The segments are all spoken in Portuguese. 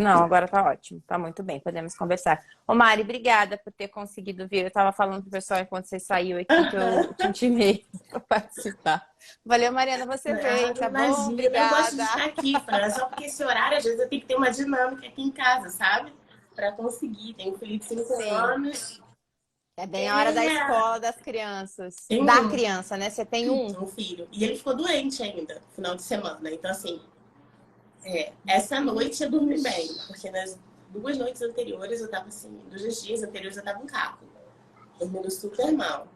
Não, agora tá ótimo, tá muito bem, podemos conversar. Ô Mari, obrigada por ter conseguido vir. Eu tava falando pro pessoal enquanto você saiu aqui que eu te intimei para participar. Valeu, Mariana, você veio, Ah, tá bom? imagina, eu gosto de Obrigada. estar aqui, Fran, só porque esse horário, às vezes, eu tenho que ter uma dinâmica aqui em casa, sabe? Para conseguir. Tenho um filho de 5 Sim, anos. é bem a hora da É, escola das crianças. tem Da um, criança, né? Você tem um? um filho. E ele ficou doente ainda, no final de semana. Então, assim, essa noite eu dormi bem, porque nas 2 noites anteriores eu tava assim, 2 dias anteriores eu tava um caco, dormindo super mal.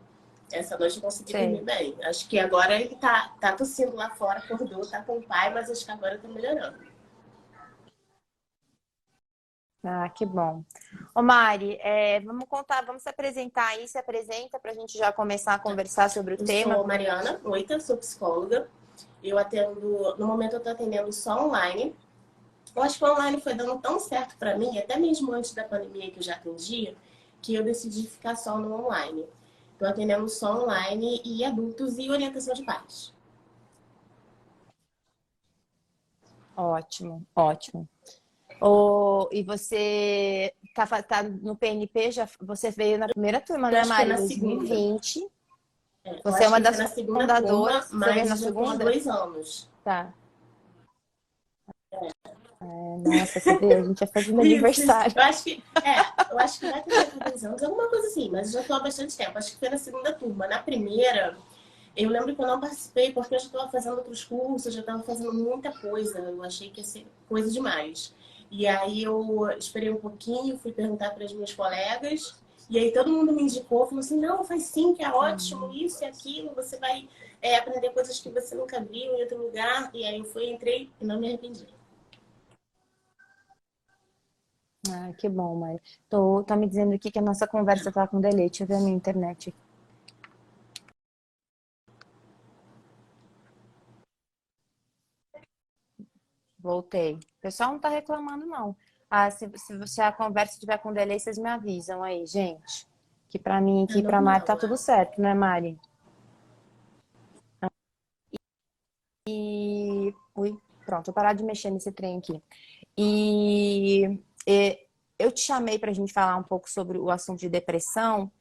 Essa noite eu consegui dormir Sei. bem. Acho que agora ele tá tossindo lá fora, acordou, tá com o pai, mas acho que agora tá melhorando. Ah, que bom. Ô Mari, vamos contar, vamos se apresentar aí, se apresenta para a gente já começar a conversar sobre o Eu tema. sou Mariana Moita, sou psicóloga. Eu atendo, no momento eu tô atendendo só online. Eu acho que o online foi dando tão certo para mim, até mesmo antes da pandemia que eu já atendia, que eu decidi ficar só no online. Estou atendendo só online e adultos e orientação de pais. Ótimo, ótimo. E você tá no PNP, já, você veio na primeira turma, Eu né, acho que foi Mari, em na segunda. 2020. Eu Você é acho uma que foi na das segunda turma, fundadoras. Você veio na mas já tem uns segunda? 2 anos. Tá. Nossa, você veio, a gente ia fazendo Isso. aniversário. Eu acho que vai completar 2 anos, alguma coisa assim, mas eu já estou há bastante tempo. Acho que foi na segunda turma. Na primeira, eu lembro que eu não participei porque eu já estava fazendo outros cursos, já estava fazendo muita coisa. Eu achei que ia ser coisa demais. E aí eu esperei um pouquinho, fui perguntar para as minhas colegas. E aí todo mundo me indicou, falou assim, não, faz sim, que é ótimo, isso e aquilo, você vai aprender coisas que você nunca viu em outro lugar. E aí eu fui, entrei e não me arrependi. Ah, que bom, Mari. Tá me dizendo aqui que a nossa conversa tá com delay. Deixa eu ver a minha internet aqui. Voltei. O pessoal não tá reclamando, não. Ah, se a conversa estiver com delay, vocês me avisam aí, gente. Que pra mim, É aqui pra Mari, normal. tá tudo certo, né, Mari? E... Ui, pronto, vou parar de mexer nesse trem aqui. E eu te chamei pra gente falar um pouco sobre o assunto de depressão,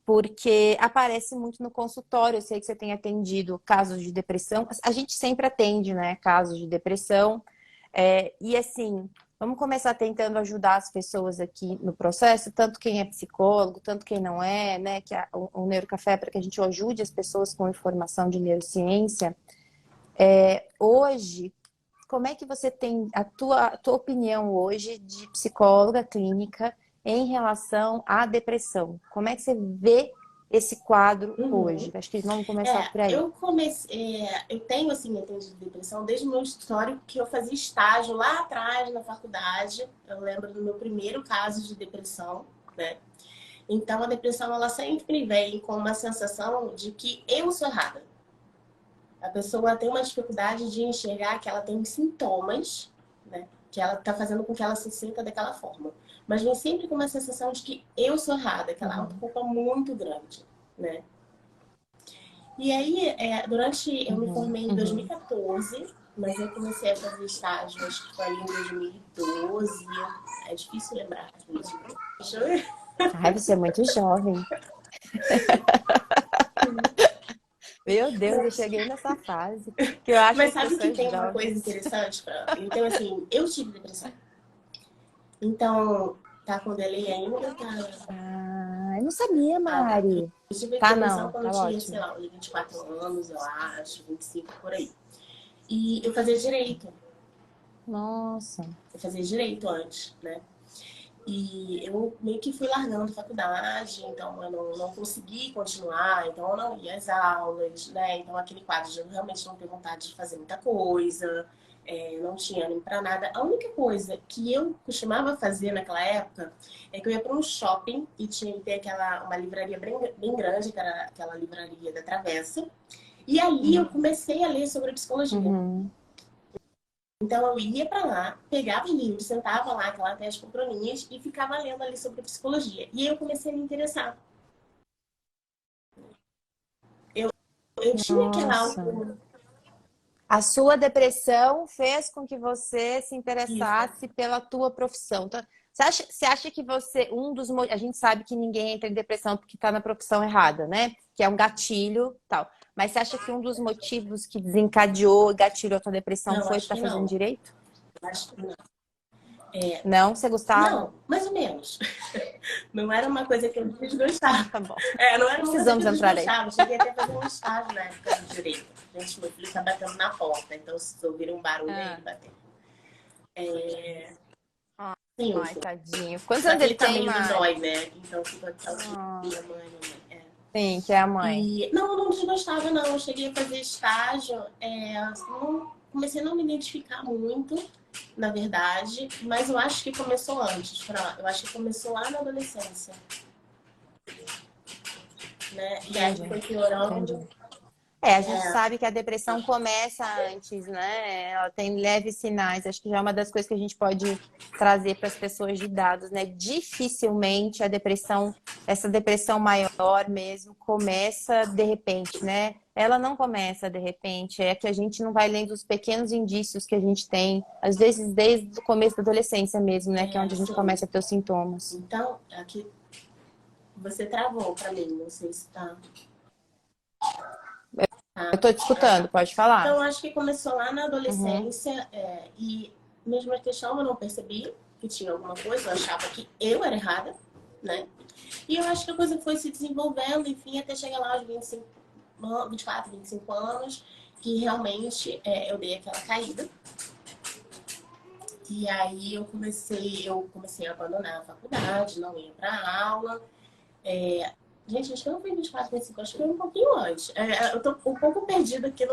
porque aparece muito no consultório. Eu sei que você tem atendido casos de depressão. A gente sempre atende, né, casos de depressão. E assim, vamos começar tentando ajudar as pessoas aqui no processo, tanto quem é psicólogo, tanto quem não é, né? Que o Neurocafé é para que a gente ajude as pessoas com informação de neurociência. Hoje, como é que você tem a tua opinião hoje de psicóloga clínica em relação à depressão? Como é que você vê esse quadro Uhum. hoje? Acho que vamos começar por aí. Eu tenho assim atendido depressão desde o meu histórico que eu fazia estágio lá atrás na faculdade. Eu lembro do meu primeiro caso de depressão, né? Então a depressão ela sempre vem com uma sensação de que eu sou errada. A pessoa tem uma dificuldade de enxergar que ela tem sintomas, né? Que ela está fazendo com que ela se sinta daquela forma. Mas vem sempre com uma sensação de que eu sou errada, aquela Uhum, autoculpa muito grande, né? E aí, eu me uhum, formei em uhum. 2014, mas eu comecei a fazer estágio, acho que foi ali em 2012. É difícil lembrar, gente. Deixa eu ver. Ai, você é muito jovem. Meu Deus, eu cheguei nessa fase que eu acho que Mas as sabe que pessoas tem uma coisa jovens. interessante, Fran? Então, assim, eu tive depressão. Então, tá com delay ainda? Tá. Ah, eu não sabia, Ah, tá. Mari. Eu tive Tá, depressão não, quando eu tá tinha, sei ótimo. lá, 24 anos, eu acho, 25 por aí. E eu fazia direito. Nossa. Eu fazia direito antes, né? E eu meio que fui largando a faculdade, então eu não consegui continuar, então eu não ia às aulas, né? Então aquele quadro de eu realmente não ter vontade de fazer muita coisa, não tinha ânimo para nada. A única coisa que eu costumava fazer naquela época é que eu ia para um shopping e tinha que ter uma livraria bem grande, que era aquela livraria da Travessa. E ali eu comecei a ler sobre psicologia. Uhum. Então eu ia para lá, pegava os livros, sentava lá, aquela até as poltroninhas e ficava lendo ali sobre psicologia. E aí eu comecei a me interessar. Eu tinha aquela Nossa. auto, A sua depressão fez com que você se Isso. interessasse pela tua profissão. Então, você acha que a gente sabe que ninguém entra em depressão porque está na profissão errada, né? Que é um gatilho, tal. Mas você acha que um dos motivos que desencadeou, gatilhou a tua depressão Não, foi acho estar que fazendo não. direito? Acho que não. É, Não? Você gostava? não, mais ou menos. Não era uma coisa que eu desgostava. Tá bom. Não era uma coisa que Precisamos eu entrar aí. desgostava. Cheguei até a fazer um estágio na época do direito. Gente, meu filho tá batendo na porta, então se ouvirem um barulho aí, Ah. ele bateu. Sim, Ai, tadinho. Quantos anos daquele ele tem, tamanho do Mari? zóio, né? Então fica aquela Ah, minha mãe, mamãe. sim, que é a mãe. E não, eu não desgostava, não. Eu cheguei a fazer estágio, não, comecei a não me identificar muito, na verdade, mas eu acho que começou antes, eu acho que começou lá na adolescência, né? E aí Entendi, foi piorando. entendi. A gente sabe que a depressão começa antes, né? Ela tem leves sinais. Acho que já é uma das coisas que a gente pode trazer para as pessoas de dados, né? Dificilmente a depressão, essa depressão maior mesmo, começa de repente, né? Ela não começa de repente, é que a gente não vai lendo os pequenos indícios que a gente tem, às vezes desde o começo da adolescência mesmo, né? Que é onde a gente Assim, começa a ter os sintomas. então, aqui você travou pra mim, não sei se tá. Eu tô te escutando, Tá. pode falar. Então, acho que começou lá na Uhum, adolescência, e mesmo a questão eu não percebi que tinha alguma coisa, eu achava que eu era errada, né? E eu acho que a coisa foi se desenvolvendo, enfim, até chegar lá aos 25, 24, 25 anos, que realmente eu dei aquela caída. E aí eu comecei a abandonar a faculdade, não ia para aula. É, gente, acho que não foi 24, 25, acho que foi um pouquinho antes. Eu tô um pouco perdida aqui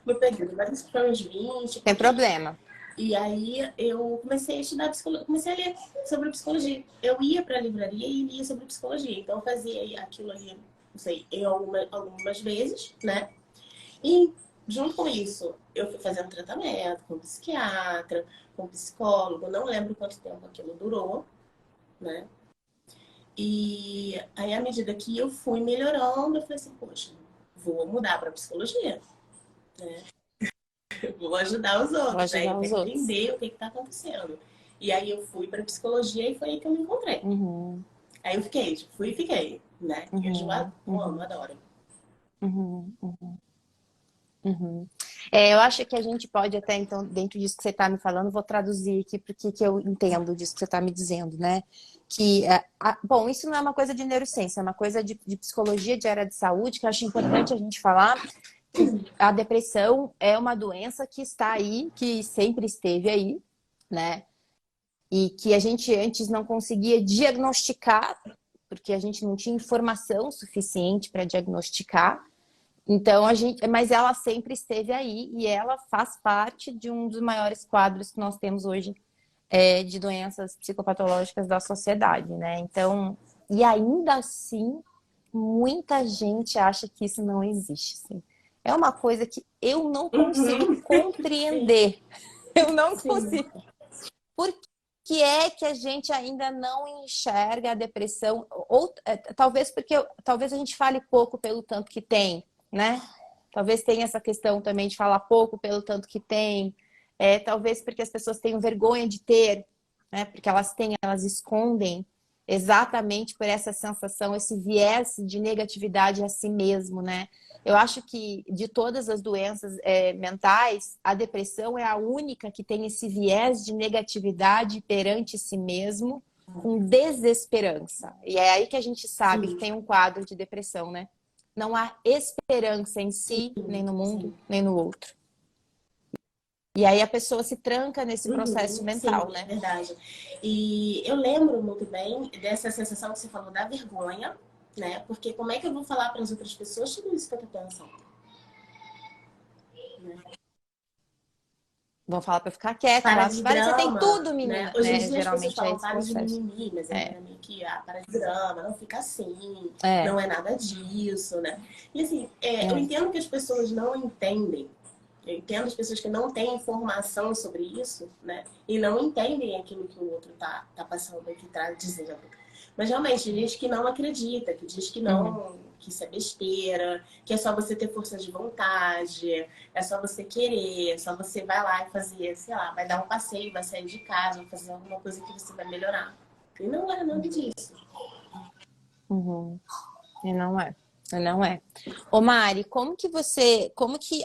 no período, mas isso foi uns 20, tem pouquinho. problema. E aí eu comecei a estudar psicologia, comecei a ler sobre psicologia. Eu ia para a livraria e lia sobre psicologia. Então eu fazia aquilo ali, não sei, algumas vezes, né? E junto com isso, eu fui fazendo tratamento com psiquiatra, com psicólogo. Não lembro quanto tempo aquilo durou, né? E aí, à medida que eu fui melhorando, eu falei assim, poxa, vou mudar para psicologia, né? Vou ajudar os Vou outros, né? Eu ajudar os quero outros. entender o que está acontecendo. E aí eu fui para psicologia e foi aí que eu me encontrei. Uhum. Aí eu fiquei, tipo, fui e fiquei, né? E hoje Uhum, eu amo, uhum, adoro. uhum, uhum. Eu acho que a gente pode até, então, dentro disso que você está me falando, vou traduzir aqui porque que eu entendo disso que você está me dizendo, né? Que, bom, isso não é uma coisa de neurociência, é uma coisa de psicologia de área de saúde, que eu acho importante a gente falar que a depressão é uma doença que está aí, que sempre esteve aí, né? E que a gente antes não conseguia diagnosticar, porque a gente não tinha informação suficiente para diagnosticar. Então mas ela sempre esteve aí e ela faz parte de um dos maiores quadros que nós temos hoje de doenças psicopatológicas da sociedade, né? Então, e ainda assim, muita gente acha que isso não existe. Assim. É uma coisa que eu não consigo Uhum. Sim, compreender. Eu não sim. consigo. Por que é que a gente ainda não enxerga a depressão? Ou talvez porque talvez a gente fale pouco pelo tanto que tem, né? Talvez tenha essa questão também de falar pouco pelo tanto que tem. Talvez porque as pessoas tenham vergonha de ter, né? Porque elas escondem exatamente por essa sensação, esse viés de negatividade a si mesmo, né? Eu acho que de todas as doenças mentais, a depressão é a única que tem esse viés de negatividade perante si mesmo, com desesperança. E é aí que a gente sabe que Sim, tem um quadro de depressão, né? Não há esperança em sim, si, nem no mundo, sim. nem no outro. E aí a pessoa se tranca nesse processo Uhum, sim, mental, é né? verdade. E eu lembro muito bem dessa sensação que você falou da vergonha, né? Porque como é que eu vou falar para as outras pessoas tudo isso que eu tô pensando? Né? Vão falar para ficar quieta, Para falar, de Vale, você tem drama, tudo, né? menina, Hoje em né? dia as pessoas Geralmente é falam esse para de processo. mimimi, mas era meio que para de drama, não fica assim, É, não é nada disso, né? E assim, eu é. entendo que as pessoas não entendem. Eu entendo as pessoas que não têm informação sobre isso, né? E não entendem aquilo que o outro tá passando, que tá dizendo. Mas realmente, tem gente que não acredita, que diz que Uhum. não. que isso é besteira, que é só você ter força de vontade, é só você querer, é só você vai lá e fazer, sei lá, vai dar um passeio, vai sair de casa, vai fazer alguma coisa que você vai melhorar. E não é nada disso. Uhum. E não é. E não é. Ô Mari, como que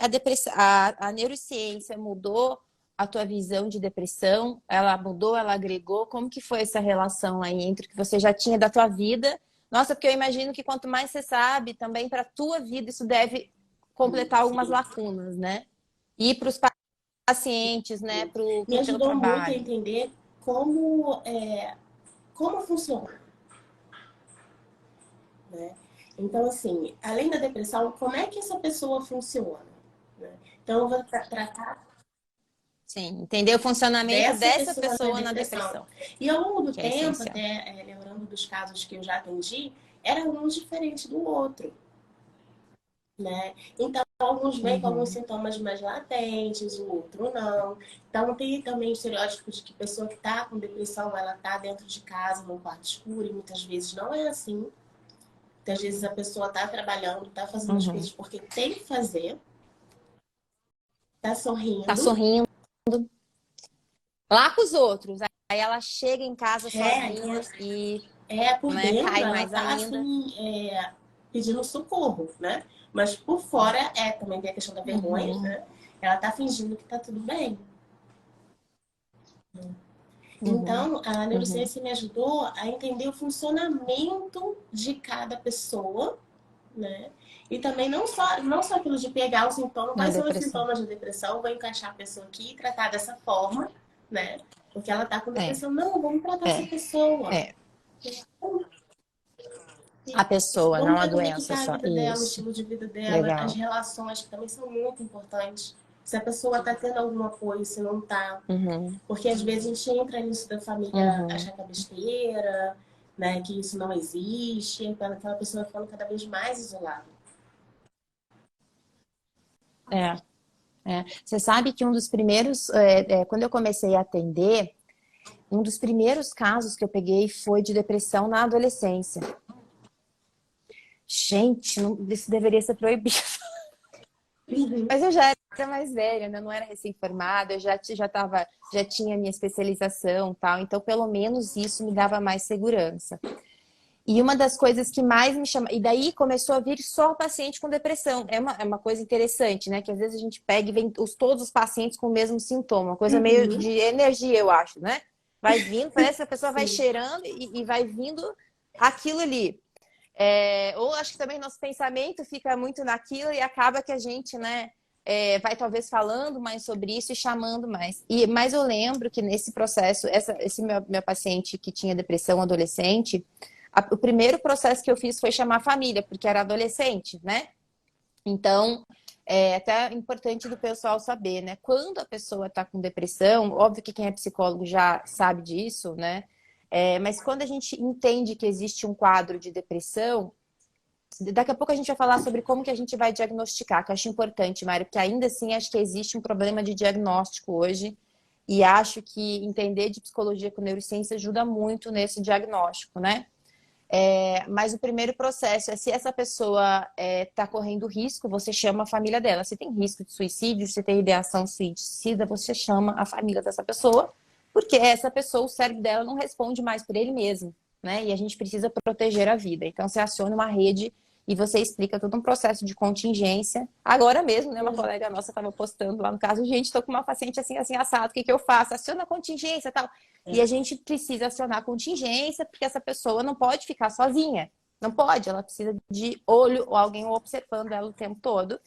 a depressão, a neurociência mudou a tua visão de depressão? Ela mudou, ela agregou? Como que foi essa relação aí entre o que você já tinha da tua vida? Nossa, porque eu imagino que quanto mais você sabe, também para a tua vida isso deve completar algumas lacunas, né? E para os pacientes, né? Para o Me teu ajudou muito a trabalho. entender como, como funciona, né? Então, assim, além da depressão, como é que essa pessoa funciona? Né? Então, eu vou tratar Sim, entender o funcionamento dessa dessa pessoa na pessoa na depressão. depressão, E ao longo do que é tempo, essencial. até lembrando dos casos que eu já atendi, era um diferente do outro, né? Então, alguns vêm com alguns Uhum, sintomas mais latentes, o outro não. Então, tem também estereótipos de que a pessoa que está com depressão, ela está dentro de casa, num quarto escuro, e muitas vezes não é assim. Muitas vezes a pessoa está trabalhando, está fazendo as uhum. coisas porque tem que fazer, está Tá sorrindo, sorrindo lá com os outros. Aí ela chega em casa então sozinha e, por né, dentro cai ela mais tá ainda. assim, pedindo socorro, né? Mas por fora também tem a questão da vergonha, Uhum, né? Ela tá fingindo que tá tudo bem. uhum, Então, a uhum. neurociência me ajudou a entender o funcionamento de cada pessoa, né? E também não só aquilo de pegar o sintoma, Na quais são os depressão. sintomas da depressão, vou encaixar a pessoa aqui e tratar dessa forma, né? Porque ela tá com É, depressão. Não, vamos tratar essa é, pessoa. é. A pessoa, Vamos não a ver como é que doença tá a só. vida dela, o Isso. estilo de vida dela, as Legal. relações que também são muito importantes. Se a pessoa tá tendo algum apoio, se não tá. Uhum, Porque às vezes a gente entra nisso da família uhum. achar que é besteira, né? Que isso não existe, então aquela pessoa ficando cada vez mais isolada. É, é. Você sabe que um dos primeiros, quando eu comecei a atender, um dos primeiros casos que eu peguei foi de depressão na adolescência. Gente, isso deveria ser proibido. Uhum. Mas eu já era mais velha, né? Eu não era recém-formada, eu já tinha minha especialização, tal. Então, pelo menos isso me dava mais segurança. E uma das coisas que mais me chama, e daí começou a vir só paciente com depressão. É uma coisa interessante, né? Que às vezes a gente pega e vem todos os pacientes com o mesmo sintoma, uma coisa meio Uhum. de energia, eu acho, né? Vai vindo, parece que a pessoa vai Sim. cheirando e vai vindo aquilo ali. Ou acho que também nosso pensamento fica muito naquilo e acaba que a gente, né, vai talvez falando mais sobre isso e chamando mais. Mas eu lembro que nesse processo, esse meu paciente que tinha depressão adolescente, o primeiro processo que eu fiz foi chamar a família, porque era adolescente, né? Então, é até importante do pessoal saber, né? Quando a pessoa está com depressão, óbvio que quem é psicólogo já sabe disso, né? Mas quando a gente entende que existe um quadro de depressão, daqui a pouco a gente vai falar sobre como que a gente vai diagnosticar, que eu acho importante, Mário, porque ainda assim acho que existe um problema de diagnóstico hoje, e acho que entender de psicologia com neurociência ajuda muito nesse diagnóstico, né? Mas o primeiro processo é se essa pessoa está correndo risco, você chama a família dela. Se tem risco de suicídio, se tem ideação suicida, você chama a família dessa pessoa, porque essa pessoa, o cérebro dela não responde mais por ele mesmo, né? E a gente precisa proteger a vida. Então você aciona uma rede e você explica todo um processo de contingência. Agora mesmo, né, uma Uhum. colega nossa estava postando lá no caso, gente, estou com uma paciente assim, assim, assado, o que que eu faço? Aciona a contingência e tal. E a gente precisa acionar a contingência, porque essa pessoa não pode ficar sozinha. Não pode, ela precisa de olho ou alguém observando ela o tempo todo,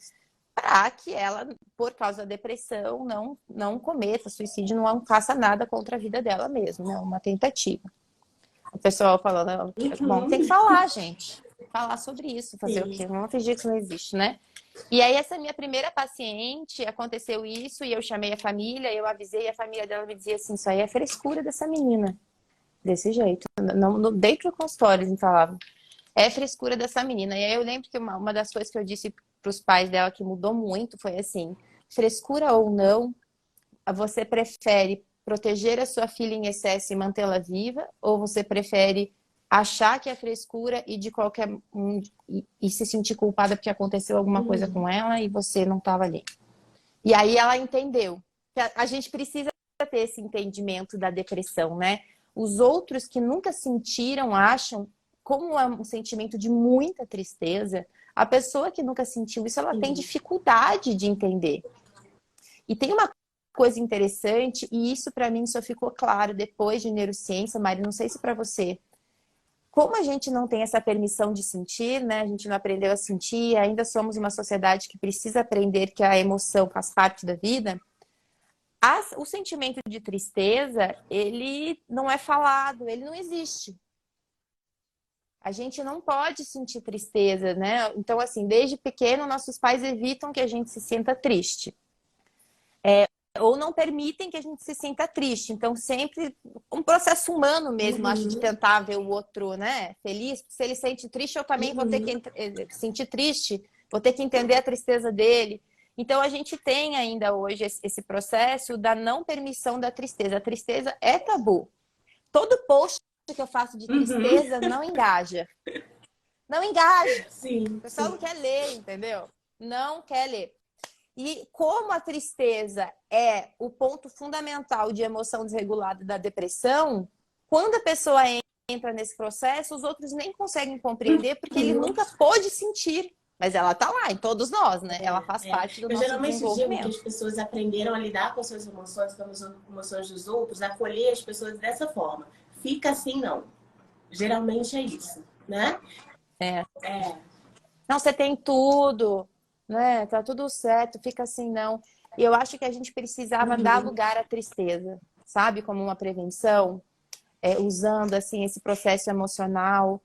para que ela, por causa da depressão, não cometa suicídio, não faça nada contra a vida dela mesma, né? Uma tentativa. O pessoal falando, bom, tem que Uhum. falar, gente. Falar sobre isso, fazer o Sim. quê? Vamos fingir que isso não existe, né? E aí, essa minha primeira paciente, aconteceu isso, e eu chamei a família, eu avisei, a família dela me dizia assim, isso aí é frescura dessa menina. Desse jeito. Não, dentro do consultório, eles me falavam. É frescura dessa menina. E aí eu lembro que uma das coisas que eu disse para os pais dela que mudou muito foi assim: frescura ou não, você prefere proteger a sua filha em excesso e mantê-la viva? Ou você prefere achar que é frescura e de qualquer e se sentir culpada porque aconteceu alguma coisa com ela e você não estava ali. E aí ela entendeu que a gente precisa ter esse entendimento da depressão, né? Os outros que nunca sentiram acham como é um sentimento de muita tristeza. A pessoa que nunca sentiu isso, ela tem dificuldade de entender. E tem uma coisa interessante, e isso para mim só ficou claro depois de neurociência, Mari, não sei se para você. Como a gente não tem essa permissão de sentir, né? A gente não aprendeu a sentir, ainda somos uma sociedade que precisa aprender que a emoção faz parte da vida. O sentimento de tristeza, ele não é falado, ele não existe. A gente não pode sentir tristeza, né? Então, assim, desde pequeno, nossos pais evitam que a gente se sinta triste. Ou não permitem que a gente se sinta triste. Então, sempre um processo humano mesmo, acho, de tentar ver o outro, né, feliz. Se ele sente triste, eu também vou ter que sentir triste, vou ter que entender a tristeza dele. Então, a gente tem ainda hoje esse processo da não permissão da tristeza. A tristeza é tabu. Todo post que eu faço de tristeza não engaja. Não engaja. Sim, o pessoal não quer ler, entendeu? Não quer ler. E como a tristeza é o ponto fundamental de emoção desregulada da depressão, quando a pessoa entra nesse processo, os outros nem conseguem compreender porque ele nunca pôde sentir. Mas ela tá lá, em todos nós, né? Ela faz parte do Eu nosso geralmente digo que desenvolvimento. as pessoas aprenderam a lidar com suas emoções, com as emoções dos outros, a acolher as pessoas dessa forma. Fica assim, não. Geralmente é isso, né? É. É. Não, você tem tudo, né? Tá tudo certo, fica assim, não. E eu acho que a gente precisava dar lugar à tristeza, sabe? Como uma prevenção, usando, assim, esse processo emocional,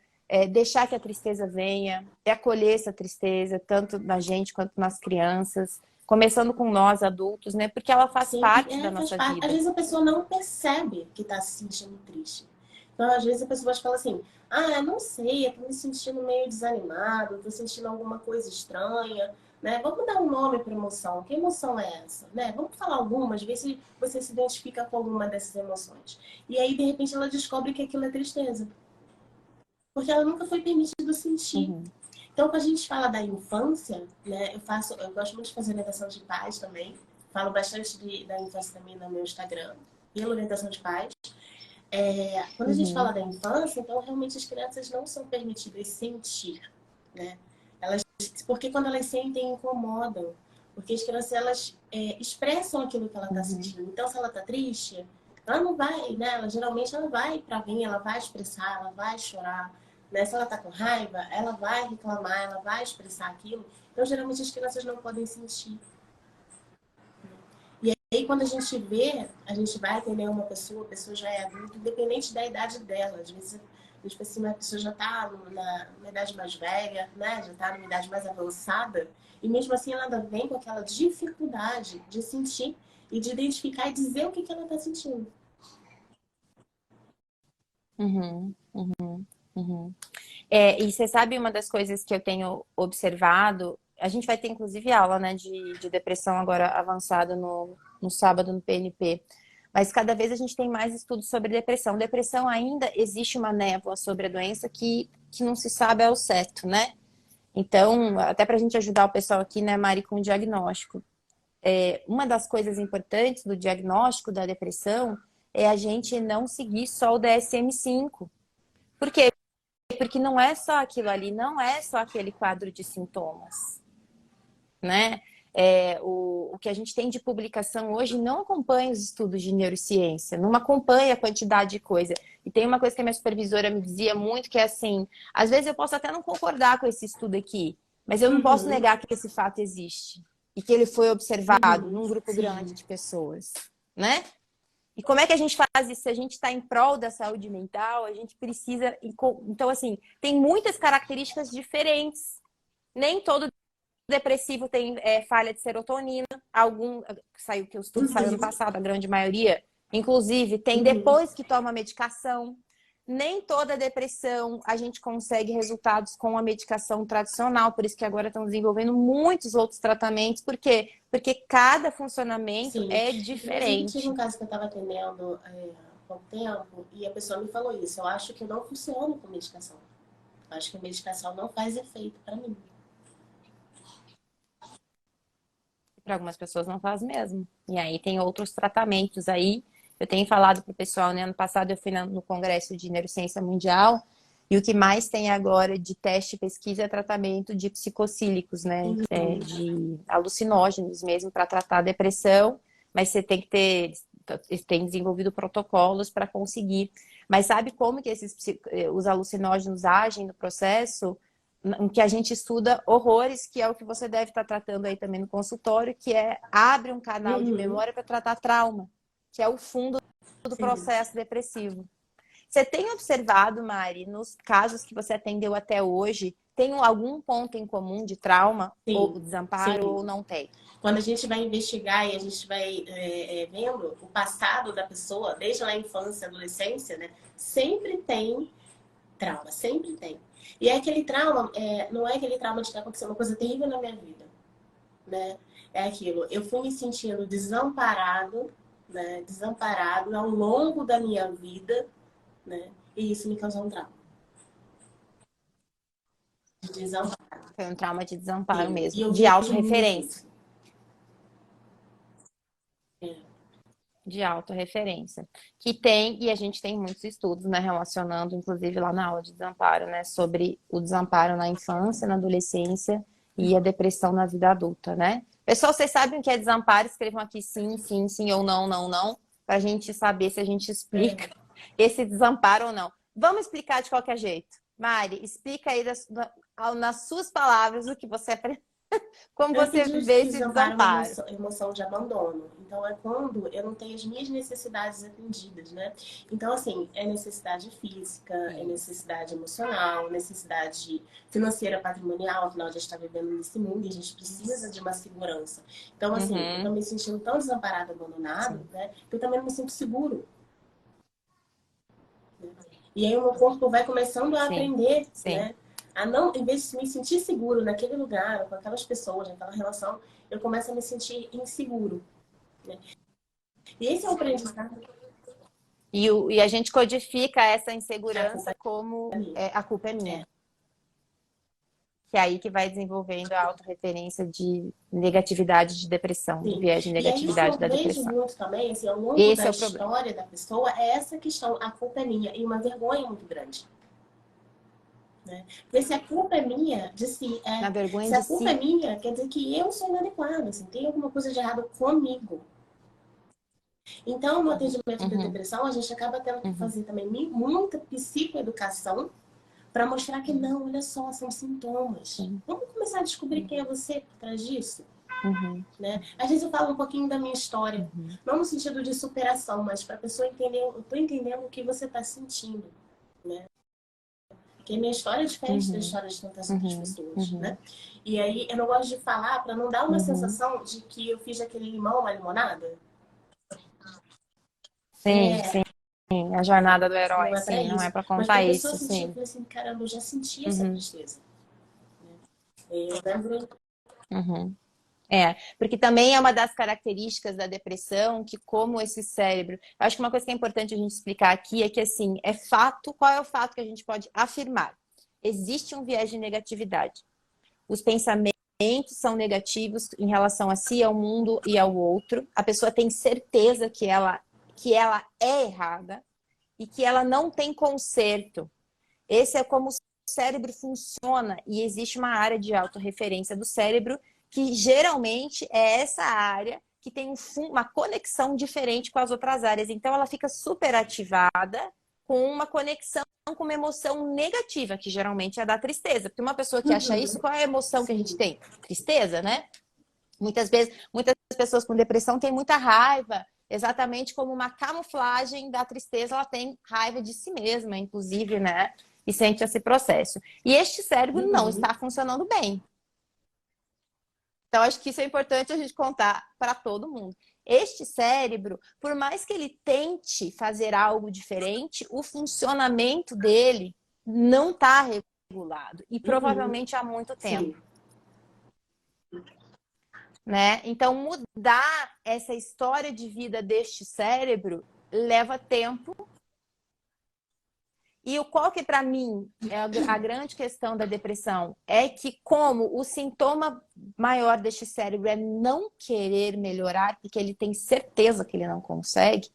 deixar que a tristeza venha, acolher essa tristeza, tanto na gente quanto nas crianças, começando com nós, adultos, né? Porque ela faz Sim, parte da faz nossa parte. Às vida. vezes a pessoa não percebe que está se sentindo triste. Então, às vezes a pessoa fala assim, ah, não sei, eu tô me sentindo meio desanimado, tô sentindo alguma coisa estranha, né? Vamos dar um nome para emoção. Que emoção é essa? Né? Vamos falar algumas, ver se você se identifica com alguma dessas emoções. E aí, de repente, ela descobre que aquilo é tristeza. Porque ela nunca foi permitida sentir. Uhum. Então, quando a gente fala da infância, né, eu gosto muito de fazer orientação de pais também. Falo bastante da infância também no meu Instagram, pela orientação de pais. Quando a gente fala Uhum. da infância, então realmente as crianças não são permitidas sentir, né? Elas, porque quando elas sentem, incomodam. Porque as crianças, elas expressam aquilo que ela está Uhum. sentindo. Então, se ela está triste, ela não vai, né? Geralmente ela vai para alguém, ela vai expressar, ela vai chorar. Né? Se ela está com raiva, ela vai reclamar, ela vai expressar aquilo. Então, geralmente as crianças não podem sentir. E aí, quando a gente vê, a gente vai atender uma pessoa, a pessoa já é adulta, independente da idade dela. Às vezes, assim, a pessoa já está numa idade mais velha, né? Já está numa idade mais avançada, e mesmo assim ela ainda vem com aquela dificuldade de sentir e de identificar e dizer o que, que ela está sentindo. Uhum. Uhum. Uhum. E você sabe uma das coisas que eu tenho observado, a gente vai ter inclusive aula, né, de depressão agora avançada no sábado no PNP, mas cada vez a gente tem mais estudos sobre depressão. Depressão ainda existe uma névoa sobre a doença que não se sabe ao certo, né? Então, até para a gente ajudar o pessoal aqui, né, Mari, com o diagnóstico. Uma das coisas importantes do diagnóstico da depressão é a gente não seguir só o DSM-5. Por quê? Porque não é só aquilo ali, não é só aquele quadro de sintomas, né? O que a gente tem de publicação hoje não acompanha os estudos de neurociência, não acompanha a quantidade de coisa. E tem uma coisa que a minha supervisora me dizia muito, que é assim, às vezes eu posso até não concordar com esse estudo aqui, mas eu não posso negar que esse fato existe e que ele foi observado num grupo grande Sim. de pessoas, né? E como é que a gente faz isso? Se a gente está em prol da saúde mental, a gente precisa. Então, assim, tem muitas características diferentes. Nem todo depressivo tem falha de serotonina. Algum saiu que o estudo saiu ano passado, a grande maioria. Inclusive, tem depois que toma medicação. Nem toda depressão a gente consegue resultados com a medicação tradicional, por isso que agora estão desenvolvendo muitos outros tratamentos. Por quê? Porque cada funcionamento Sim. é Inclusive, tive diferente. um caso que eu estava atendendo pouco tempo e a pessoa me falou isso. Eu acho que eu não funciono com medicação. Eu acho que a medicação não faz efeito para mim. Para algumas pessoas não faz mesmo. E aí tem outros tratamentos aí. Eu tenho falado para o pessoal, né? Ano passado eu fui no Congresso de Neurociência Mundial e o que mais tem agora de teste, pesquisa é tratamento de psicocílicos, né? De alucinógenos mesmo para tratar a depressão, mas você tem que ter, tem desenvolvido protocolos para conseguir. Mas sabe como que os alucinógenos agem no processo? Em que a gente estuda horrores, que é o que você deve estar tratando aí também no consultório, que é abre um canal de memória para tratar trauma, que é o fundo do processo depressivo. Você tem observado, Mari, nos casos que você atendeu até hoje, tem algum ponto em comum de trauma ou desamparo ou não tem? Quando a gente vai investigar e a gente vai vendo o passado da pessoa, desde lá a infância, adolescência, né? Sempre tem trauma, sempre tem. E é aquele trauma, não é aquele trauma de que aconteceu uma coisa terrível na minha vida, né? É aquilo, eu fui me sentindo desamparado, né? Desamparado ao longo da minha vida, né? E isso me causou um trauma. Desamparo. Foi um trauma de desamparo Sim. E mesmo, eu de vejo muito autorreferência. isso. É. De autorreferência. Que tem, e a gente tem muitos estudos, né, relacionando, inclusive lá na aula de desamparo, né, sobre o desamparo na infância, na adolescência e a depressão na vida adulta, né? Pessoal, vocês sabem o que é desamparo? Escrevam aqui sim, sim, sim ou não, não, não, para a gente saber se a gente explica esse desamparo ou não. Vamos explicar de qualquer jeito. Mari, explica aí nas suas palavras o que você aprendeu. Como Eu você acredito vê que esse desamparo é uma desamparo? emoção de abandono. Então, é quando eu não tenho as minhas necessidades atendidas, né? Então, assim, é necessidade física, é necessidade emocional, necessidade financeira, patrimonial. Afinal, a gente está vivendo nesse mundo e a gente precisa de uma segurança. Então, assim, eu tô me sentindo tão desamparado, abandonado, né? Que eu também não me sinto seguro. E aí o meu corpo vai começando a aprender, né? A não, em vez de me sentir seguro naquele lugar, com aquelas pessoas, naquela relação, eu começo a me sentir inseguro. Né? E esse é o aprendizado. E a gente codifica essa insegurança como a culpa é minha. Que é aí que vai desenvolvendo a autorreferência de negatividade de depressão, do viés de negatividade da depressão. E aí, eu vejo muito também, assim, ao longo da história da pessoa, é essa questão, a culpa é minha, e uma vergonha muito grande. Né? Porque se a culpa é minha, de si, se a culpa é minha, quer dizer que eu sou inadequada, assim, tem alguma coisa de errado comigo. Então, no atendimento de depressão, a gente acaba tendo que fazer também muita psicoeducação para mostrar que não, olha só, são sintomas. Vamos começar a descobrir quem é você por trás disso? Né? Às vezes eu falo um pouquinho da minha história, não no sentido de superação, mas para a pessoa entender, eu estou entendendo o que você está sentindo. Né? Porque a minha história é diferente da história de tantas outras pessoas. Né? E aí eu não gosto de falar para não dar uma sensação de que eu fiz aquele limão uma limonada. Sim. A jornada do herói, não é para contar isso. Mas sentir, eu falei assim, caramba, eu já senti essa tristeza. Eu lembro... Porque também é uma das características da depressão, que como esse cérebro... Eu acho que uma coisa que é importante a gente explicar aqui é que, assim, é fato, qual é o fato que a gente pode afirmar? Existe um viés de negatividade. Os pensamentos são negativos em relação a si, ao mundo e ao outro. A pessoa tem certeza que ela é errada e que ela não tem conserto. Esse é como o cérebro funciona e existe uma área de autorreferência do cérebro que geralmente é essa área que tem uma conexão diferente com as outras áreas. Então, ela fica superativada com uma conexão com uma emoção negativa, que geralmente é a da tristeza. Porque uma pessoa que acha isso, qual é a emoção que a gente tem? Tristeza, né? Muitas vezes, muitas pessoas com depressão têm muita raiva, exatamente como uma camuflagem da tristeza, ela tem raiva de si mesma, inclusive, né? E sente esse processo. E este cérebro não está funcionando bem. Então, acho que isso é importante a gente contar para todo mundo. Este cérebro, por mais que ele tente fazer algo diferente, o funcionamento dele não está regulado. E provavelmente há muito tempo. Né? Então, mudar essa história de vida deste cérebro leva tempo. E qual que para mim é a grande questão da depressão? É que como o sintoma maior deste cérebro é não querer melhorar, porque ele tem certeza que ele não consegue,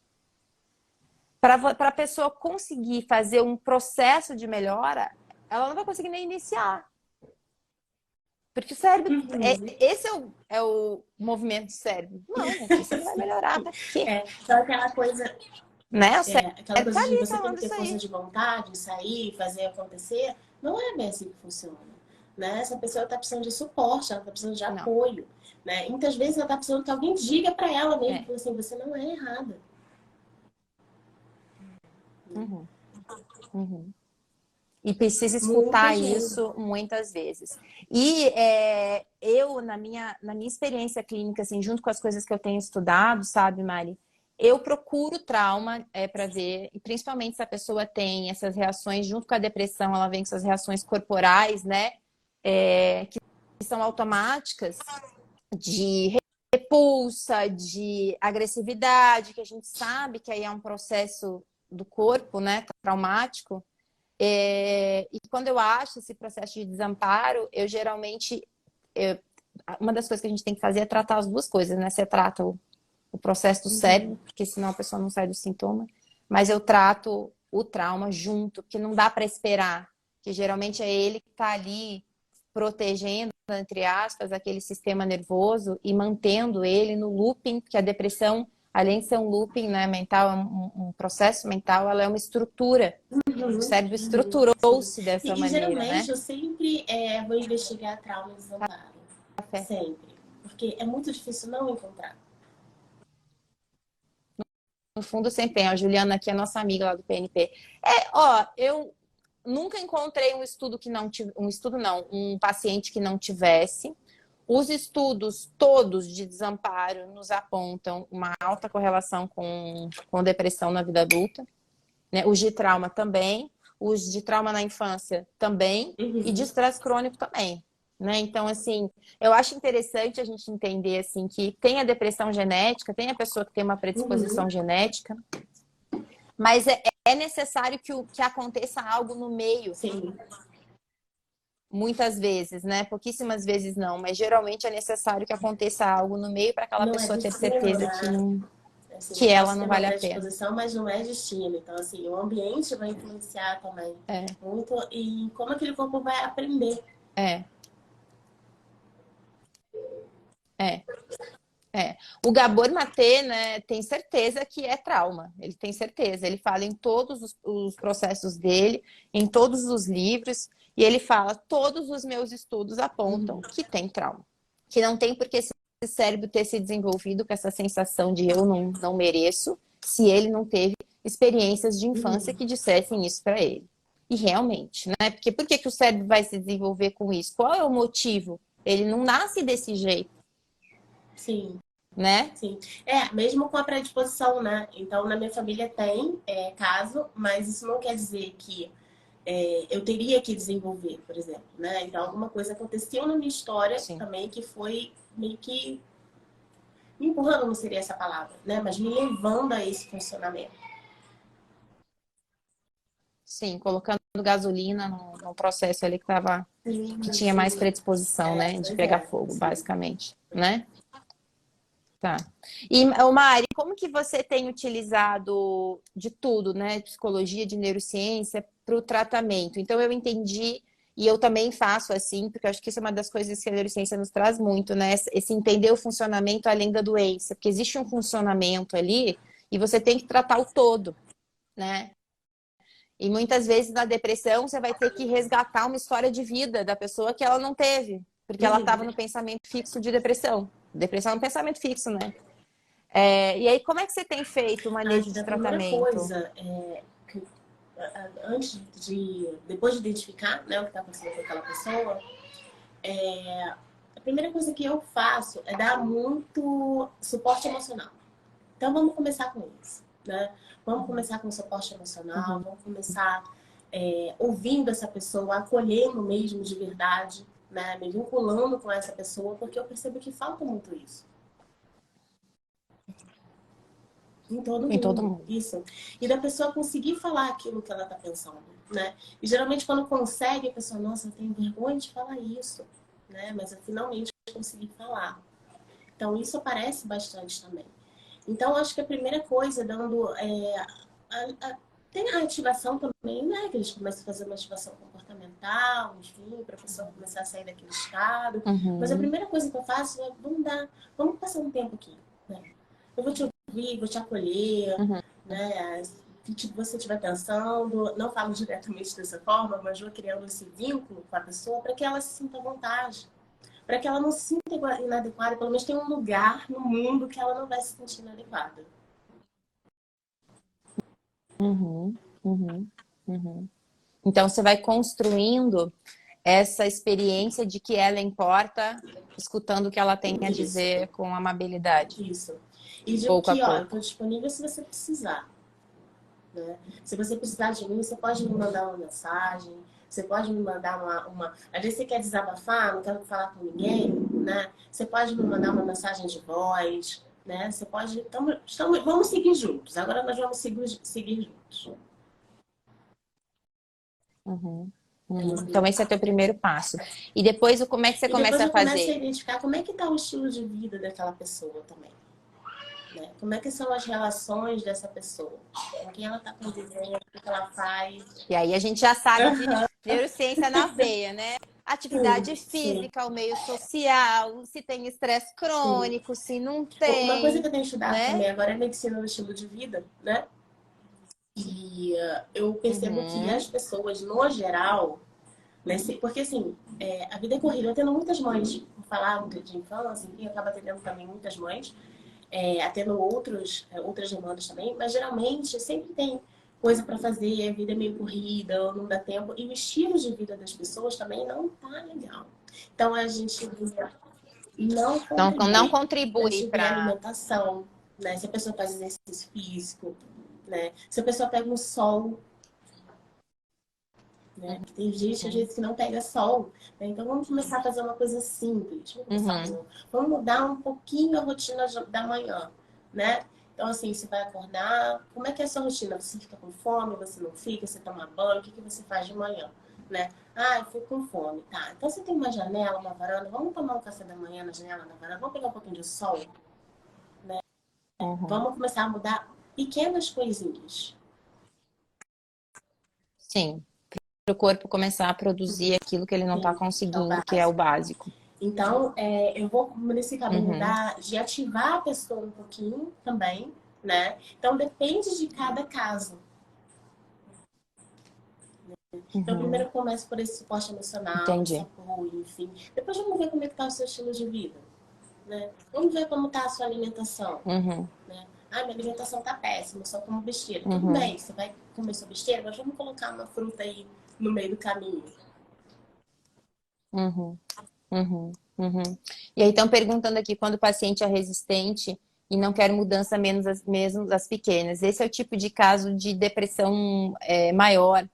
para a pessoa conseguir fazer um processo de melhora, ela não vai conseguir nem iniciar. Porque o cérebro, Uhum. esse é o movimento do cérebro. Não, minha filha, você não vai melhorar, pra quê? Então aquela coisa, Né? O cérebro aquela tá coisa de ali você tem falando que ter isso força aí. de vontade, sair, fazer acontecer, não é bem assim que funciona. Né? Essa pessoa está precisando de suporte, ela está precisando de Não. apoio. Né? E muitas vezes ela está precisando que alguém diga para ela mesmo, É. assim, você não é errada. Uhum. Uhum. E precisa Muita escutar gente. isso muitas vezes. E eu, na minha experiência clínica, assim, junto com as coisas que eu tenho estudado, sabe, Mari? Eu procuro trauma para ver, e principalmente se a pessoa tem essas reações, junto com a depressão, ela vem com essas reações corporais, né? Que são automáticas, de repulsa, de agressividade, que a gente sabe que aí é um processo do corpo, né, traumático. E quando eu acho esse processo de desamparo, eu geralmente. Uma das coisas que a gente tem que fazer é tratar as duas coisas, né? Você trata o processo do Uhum. cérebro, porque senão a pessoa não sai do sintoma, mas eu trato o trauma junto, que não dá para esperar, que geralmente é ele que está ali protegendo, entre aspas, aquele sistema nervoso e mantendo ele no looping, porque a depressão, além de ser um looping, né, mental, um processo mental, ela é uma estrutura. O Uhum. cérebro Uhum. Sim. estruturou-se dessa E maneira, geralmente né? eu sempre vou investigar trauma e desamparo. Café. Sempre. Porque é muito difícil não encontrar. No fundo, sempre tem. A Juliana aqui é nossa amiga lá do PNP. Eu nunca encontrei um estudo que não tivesse, um estudo não, um paciente que não tivesse. Os estudos todos de desamparo nos apontam uma alta correlação com depressão na vida adulta, né? Os de trauma também, os de trauma na infância também, e de Uhum. estresse crônico também. Né? Então, assim, eu acho interessante a gente entender assim que tem a depressão genética, tem a pessoa que tem uma predisposição Uhum. genética, mas é necessário que aconteça algo no meio, Sim. muitas vezes, né? Pouquíssimas vezes não, mas geralmente é necessário que aconteça algo no meio para aquela Não é pessoa ter destino, certeza né? Assim, que eu ela posso ter não uma vale a pena. predisposição, mas não é destino. Então, assim, o ambiente vai influenciar também É, muito e como aquele corpo vai aprender. é, é. O Gabor Maté, né, tem certeza que é trauma. Ele tem certeza. Ele fala em todos os processos dele, em todos os livros, e ele fala: todos os meus estudos apontam Uhum. que tem trauma. Que não tem porque esse cérebro ter se desenvolvido com essa sensação de eu não mereço, se ele não teve experiências de infância Uhum. que dissessem isso para ele. E realmente, né? Porque por que o cérebro vai se desenvolver com isso? Qual é o motivo? Ele não nasce desse jeito, Sim. né? Sim. Mesmo com a predisposição, né? Então, na minha família tem caso, mas isso não quer dizer que eu teria que desenvolver, por exemplo, né? Então, alguma coisa aconteceu na minha história Sim. também que foi meio que me empurrando, não seria essa palavra, né? Mas me levando a esse funcionamento. Sim, colocando gasolina no processo ali que Sim, tinha mais sim. predisposição, né, de Pois pegar é. fogo, Sim. basicamente, né? Tá. E, ô Mari, como que você tem utilizado de tudo, né, psicologia, de neurociência, para o tratamento? Então, eu entendi, e eu também faço assim, porque eu acho que isso é uma das coisas que a neurociência nos traz muito, né? Esse entender o funcionamento além da doença, porque existe um funcionamento ali e você tem que tratar o todo, né? E muitas vezes na depressão você vai ter que resgatar uma história de vida da pessoa que ela não teve, porque ela estava Uhum. no pensamento fixo de depressão. Depressão é um pensamento fixo, né? E aí, como é que você tem feito o manejo A de primeira tratamento? coisa que, antes depois de identificar, né, o que está acontecendo com aquela pessoa, a primeira coisa que eu faço é dar muito suporte emocional. Então vamos começar com isso, né? Vamos começar com o suporte emocional, Uhum. vamos começar ouvindo essa pessoa, acolhendo mesmo de verdade, né? Me vinculando com essa pessoa, porque eu percebo que falta muito isso. Em todo Em todo mundo, mundo. isso. E da pessoa conseguir falar aquilo que ela tá pensando, né? E geralmente quando consegue, a pessoa, nossa, eu tenho vergonha de falar isso, né? Mas eu finalmente consegui falar. Então isso aparece bastante também. Então acho que a primeira coisa, dando tem a ativação também, né? Que a gente começa a fazer uma ativação comportamental, enfim, para a pessoa começar a sair daquele estado. Mas a Uhum, primeira coisa que eu faço é, vamos passar um tempo aqui, né? Eu vou te ouvir, vou te acolher, uhum, né? Se você estiver pensando, não falo diretamente dessa forma, mas vou criando esse vínculo com a pessoa para que ela se sinta à vontade. Para que ela não se sinta inadequada, pelo menos tem um lugar no mundo que ela não vai se sentir inadequada. uhum, uhum, uhum. Então, você vai construindo essa experiência de que ela importa, escutando o que ela tem a Isso, dizer com amabilidade, isso. E digo pouco a que, ó, eu pouco. estou disponível se você precisar. Né? Se você precisar de mim, você pode me mandar uma mensagem, você pode me mandar uma. Às vezes você quer desabafar, não quer falar com ninguém, né? Você pode me mandar uma mensagem de voz, né? Você pode. Vamos seguir juntos. Agora nós vamos seguir juntos. Uhum, É uhum. isso. Então, esse é teu primeiro passo. E depois, como é que você E depois começa a eu começo a fazer? identificar como é que está o estilo de vida daquela pessoa também. Né? Como é que são as relações dessa pessoa? Com quem ela está convivendo, o que ela faz. E aí a gente já sabe de neurociência na veia, né? Atividade Sim, sim, física, o meio social, se tem estresse sim. crônico, se não Uma coisa tem, que eu tenho estudado né? também agora é medicina do estilo de vida, né? E eu percebo que Uhum, as pessoas, no geral, né? Porque assim, a vida é corrida. Eu tendo muitas mães, vou falar muito de infância, enfim, acaba atendendo também muitas mães, atendo outras demandas também, mas geralmente sempre tem coisa para fazer, a vida é meio corrida, não dá tempo, e o estilo de vida das pessoas também não tá legal. Então a gente não não, não contribui. A contribui gente vê a para. alimentação, né? Se a pessoa faz exercício físico, né? Se a pessoa pega um sol, né? Tem gente, às vezes, que não pega sol. Né? Então, vamos começar a fazer uma coisa simples. Vamos começar a Uhum, fazer... Vamos mudar um pouquinho a rotina da manhã, né? Então, assim, você vai acordar... Como é que é a sua rotina? Você fica com fome? Você não fica? Você toma banho? O que você faz de manhã? Né? Ah, eu fico com fome. Tá, então você tem uma janela, uma varanda. Vamos tomar um café da manhã na janela, na varanda? Vamos pegar um pouquinho de sol? uhum. Vamos começar a mudar pequenas coisinhas. Sim, para o corpo começar a produzir aquilo que ele não está Sim, é o conseguindo, que é o básico. básico. Então, eu vou nesse caminho Uhum, de ativar a pessoa um pouquinho também, né? Então, depende de cada caso. Então, primeiro uhum. eu começo por esse suporte emocional, esse Entendi. apoio, enfim. Depois vamos ver como é que tá o seu estilo de vida, né? Vamos ver como tá a sua alimentação, Uhum, né? Ah, minha alimentação tá péssima, só como besteira. Tudo uhum, bem, você vai comer sua besteira, mas vamos colocar uma fruta aí no meio do caminho. uhum. Uhum, uhum. E aí estão perguntando aqui quando o paciente é resistente e não quer mudança menos mesmo as pequenas. Esse é o tipo de caso de depressão maior.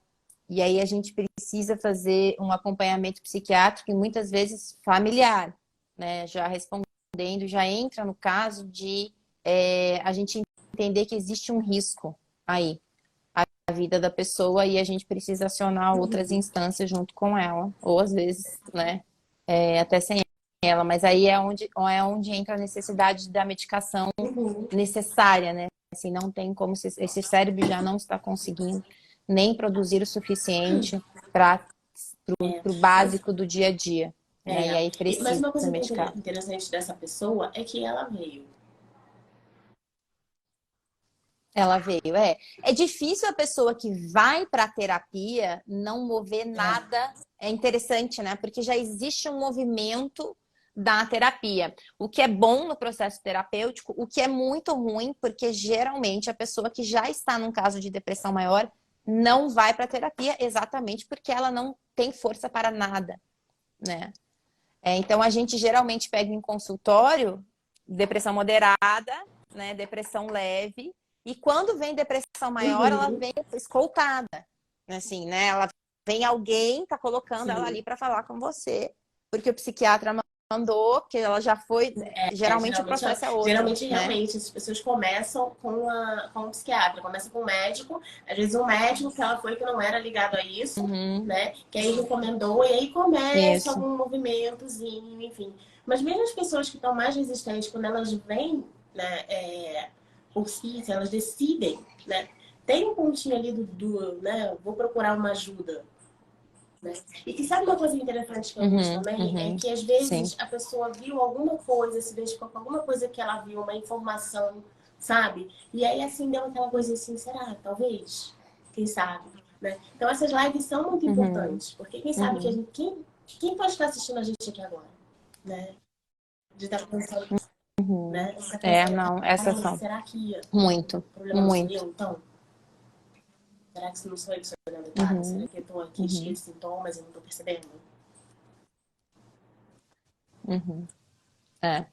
E aí a gente precisa fazer um acompanhamento psiquiátrico e muitas vezes familiar, né? Já respondendo, já entra no caso de a gente entender que existe um risco aí a vida da pessoa e a gente precisa acionar outras Uhum. instâncias junto com ela, ou às vezes, né, até sem ela, mas aí é onde entra a necessidade da medicação Uhum. necessária, né? Assim, não tem como esse cérebro já não está conseguindo nem produzir o suficiente para É. o Mas, básico do dia a dia, né? E é. aí Mas precisa uma coisa que é medicar. interessante dessa pessoa é que ela veio. Ela veio, É difícil a pessoa que vai para a terapia não mover É. nada. É interessante, né? Porque já existe um movimento da terapia. O que é bom no processo terapêutico, o que é muito ruim, porque geralmente a pessoa que já está num caso de depressão maior não vai para a terapia exatamente porque ela não tem força para nada, né? Então a gente geralmente pega em consultório depressão moderada, né, depressão leve, e quando vem depressão maior, ela Uhum. vem escoltada, assim, né? Ela vem alguém tá colocando ela Sim. ali para falar com você, porque o psiquiatra andou, que ela já foi. Geralmente o Geralmente, processo é outro, geralmente, né? realmente, as pessoas começam com um psiquiatra, começa com um médico, às vezes um médico que ela foi que não era ligado a isso, Uhum. né? Que aí recomendou, e aí começa Isso. algum movimentozinho, enfim. Mas mesmo as pessoas que estão mais resistentes, quando elas vêm, né, por si, se elas decidem, né? Tem um pontinho ali né? Vou procurar uma ajuda, né? E que sabe uma coisa interessante que eu vejo Uhum, também? É uhum. que às Sim. vezes a pessoa viu alguma coisa, se identificou com alguma coisa que ela viu, uma informação, sabe? E aí assim deu aquela coisa assim, será? Talvez? Quem sabe? Né? Então essas lives são muito Uhum, importantes, porque quem sabe que a uhum, gente. Quem pode estar assistindo a gente aqui agora? Né? De estar pensando, uhum. né? De estar É, pensando, não, essas caramba, são. será que Muito, o problema não sou muito. eu, então? Será que não sou eu que estou olhando errado? Será Uhum, que eu estou aqui cheio uhum, de sintomas e não estou percebendo? uhum. É.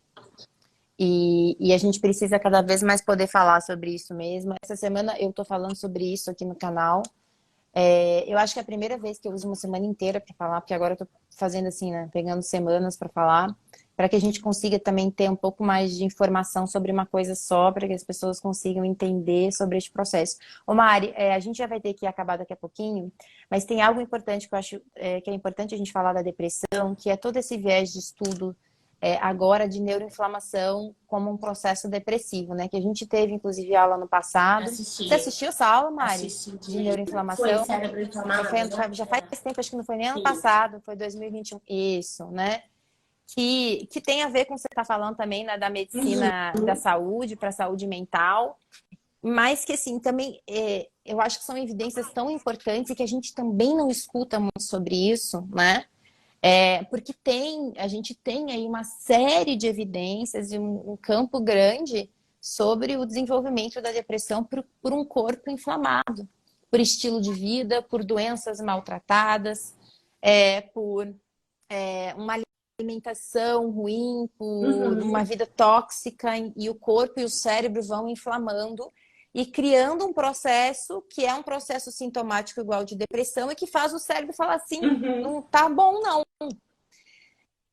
E a gente precisa cada vez mais poder falar sobre isso mesmo. Essa semana eu tô falando sobre isso aqui no canal. Eu acho que é a primeira vez que eu uso uma semana inteira para falar, porque agora eu tô fazendo assim, né? Pegando semanas para falar, para que a gente consiga também ter um pouco mais de informação sobre uma coisa só, para que as pessoas consigam entender sobre este processo. Ô Mari, a gente já vai ter que acabar daqui a pouquinho, mas tem algo importante que eu acho que é importante a gente falar da depressão, que é todo esse viés de estudo agora de neuroinflamação como um processo depressivo, né? Que a gente teve, inclusive, aula no passado. Você Assistir. assistiu essa aula, Mari? Assisti De Foi neuroinflamação? cérebro inflamado, né? Já faz tempo, acho que não foi nem ano Sim. passado, foi 2021. Isso, né? Que tem a ver com o que você está falando também, né, da medicina da Uhum. saúde para a saúde mental, mas que assim, também eu acho que são evidências tão importantes e que a gente também não escuta muito sobre isso, né? Porque a gente tem aí uma série de evidências e um campo grande sobre o desenvolvimento da depressão por um corpo inflamado, por estilo de vida, por doenças maltratadas, por uma alimentação ruim, por uma Uhum. vida tóxica, e o corpo e o cérebro vão inflamando e criando um processo que é um processo sintomático igual de depressão e que faz o cérebro falar assim, Uhum. não tá bom não.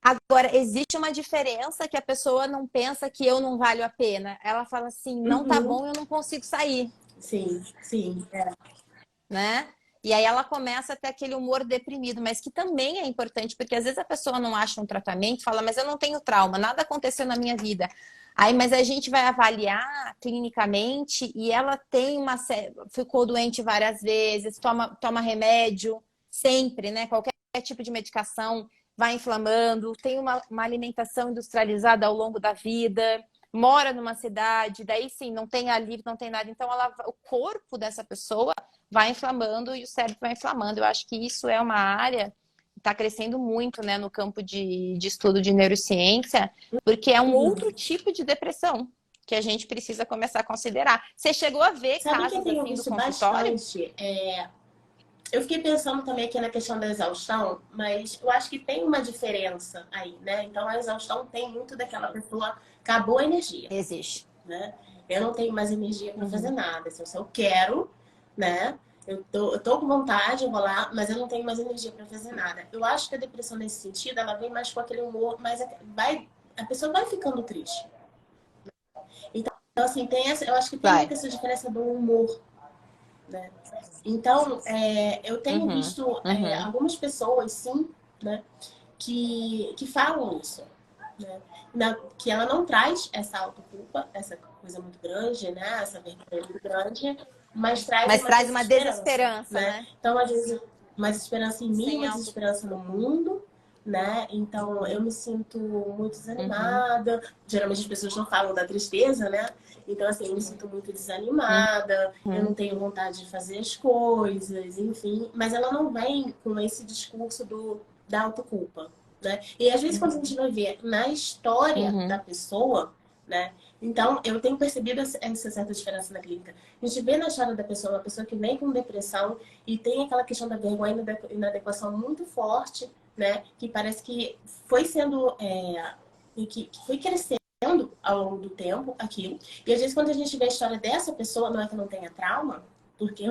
Agora, existe uma diferença que a pessoa não pensa que eu não valho a pena. Ela fala assim, não tá Uhum. bom, eu não consigo sair, Sim, sim. É. né? E aí ela começa a ter aquele humor deprimido, mas que também é importante, porque às vezes a pessoa não acha um tratamento, fala, mas eu não tenho trauma, nada aconteceu na minha vida. Aí, mas a gente vai avaliar clinicamente e ela ficou doente várias vezes, toma remédio sempre, né? Qualquer tipo de medicação vai inflamando, tem uma alimentação industrializada ao longo da vida, mora numa cidade, daí sim, não tem alívio, não tem nada. Então, o corpo dessa pessoa vai inflamando e o cérebro vai inflamando. Eu acho que isso é uma área que está crescendo muito, né, no campo de estudo de neurociência, porque é um outro Uhum. tipo de depressão que a gente precisa começar a considerar. Você chegou a ver Sabe que eu casos tenho assim do visto consultório? bastante? Eu fiquei pensando também aqui na questão da exaustão, mas eu acho que tem uma diferença aí, né? Então a exaustão tem muito daquela pessoa, acabou a energia, Existe. né? Eu não tenho mais energia para fazer Uhum. nada. Se eu quero, né? Eu tô com vontade, eu vou lá, mas eu não tenho mais energia para fazer nada. Eu acho que a depressão nesse sentido, ela vem mais com aquele humor, mas a pessoa vai ficando triste. Então, assim, eu acho que tem muito Vai. essa diferença do humor, né? Então, eu tenho Uhum. visto Uhum. algumas pessoas, sim, né, que falam isso, né? Que ela não traz essa autoculpa, essa coisa muito grande, né? Essa vergonha muito grande, mas traz Mas uma traz uma desesperança, desesperança, né? né? Então, às vezes, uma desesperança em mim, Sem uma auto. desesperança no mundo, né? Então, eu me sinto muito Uhum. desanimada. Geralmente as pessoas não falam da tristeza, né? Então, assim, eu me sinto muito desanimada, eu não Uhum. tenho vontade de fazer as coisas, enfim. Mas ela não vem com esse discurso da autoculpa, né? E às vezes quando a gente vai ver na história da Uhum. pessoa, né? Então, eu tenho percebido essa certa diferença na clínica. A gente vê na história da pessoa, uma pessoa que vem com depressão e tem aquela questão da vergonha e inadequação muito forte, né? Que parece que foi sendo, que foi crescendo ao longo do tempo aquilo. E às vezes quando a gente vê a história dessa pessoa, não é que não tenha trauma, porque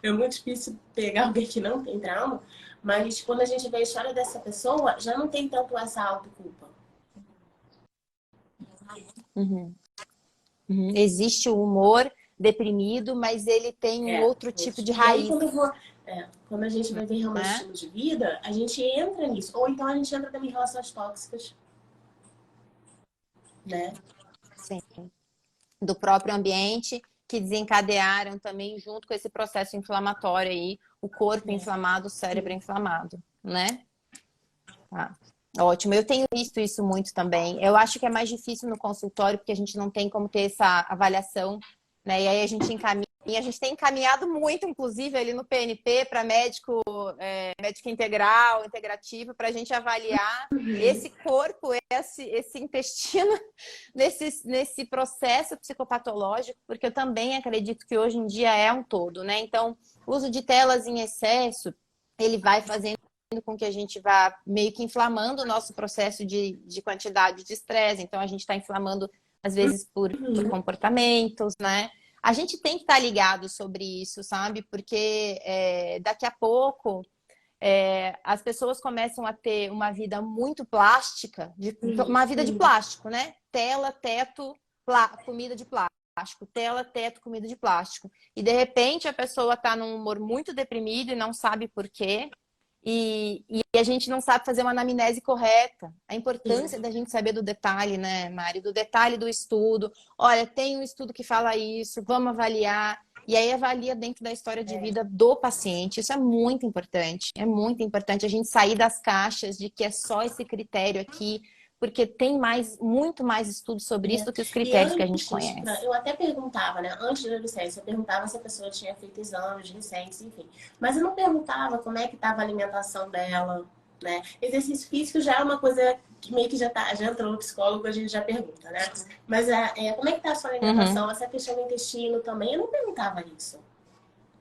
é muito difícil pegar alguém que não tem trauma, mas quando a gente vê a história dessa pessoa, já não tem tanto essa autoculpa. Uhum. Uhum. Existe o humor deprimido, mas ele tem um outro tipo de E aí, raiz, quando a gente vai ver realmente o né? estilo de vida, a gente entra nisso. Ou então a gente entra também em relações tóxicas, né? Sim. Do próprio ambiente, que desencadearam também junto com esse processo inflamatório aí, o corpo inflamado, o cérebro Sim. inflamado, né? Tá. Ótimo, eu tenho visto isso muito também. Eu acho que é mais difícil no consultório, porque a gente não tem como ter essa avaliação, né? E aí a gente encaminha, a gente tem encaminhado muito, inclusive, ali no PNP, para médico, médico integral, integrativo, para a gente avaliar esse corpo, esse intestino, nesse processo psicopatológico, porque eu também acredito que hoje em dia é um todo, né? Então, o uso de telas em excesso, ele vai fazendo com que a gente vá meio que inflamando o nosso processo de quantidade de estresse. Então, a gente está inflamando, às vezes, por comportamentos, né? A gente tem que estar ligado sobre isso, sabe? Porque daqui a pouco as pessoas começam a ter uma vida muito plástica, uma vida de plástico, né? Tela, teto, comida de plástico. Tela, teto, comida de plástico. E, de repente, a pessoa está num humor muito deprimido e não sabe por quê. E a gente não sabe fazer uma anamnese correta. A importância da gente saber do detalhe, né, Mari? Do detalhe do estudo. Olha, tem um estudo que fala isso, vamos avaliar. E aí avalia dentro da história de vida do paciente. Isso é muito importante. É muito importante a gente sair das caixas de que é só esse critério aqui, porque tem muito mais estudos sobre isso do que os E critérios que a gente antes, conhece. eu até perguntava, né? Antes da licença, eu perguntava se a pessoa tinha feito exames recentes, enfim. Mas eu não perguntava como é que estava a alimentação dela, né? Exercício físico já é uma coisa que meio que já entrou no psicólogo, a gente já pergunta, né? Mas como é que tá a sua Uhum, alimentação? Essa questão do intestino também, eu não perguntava isso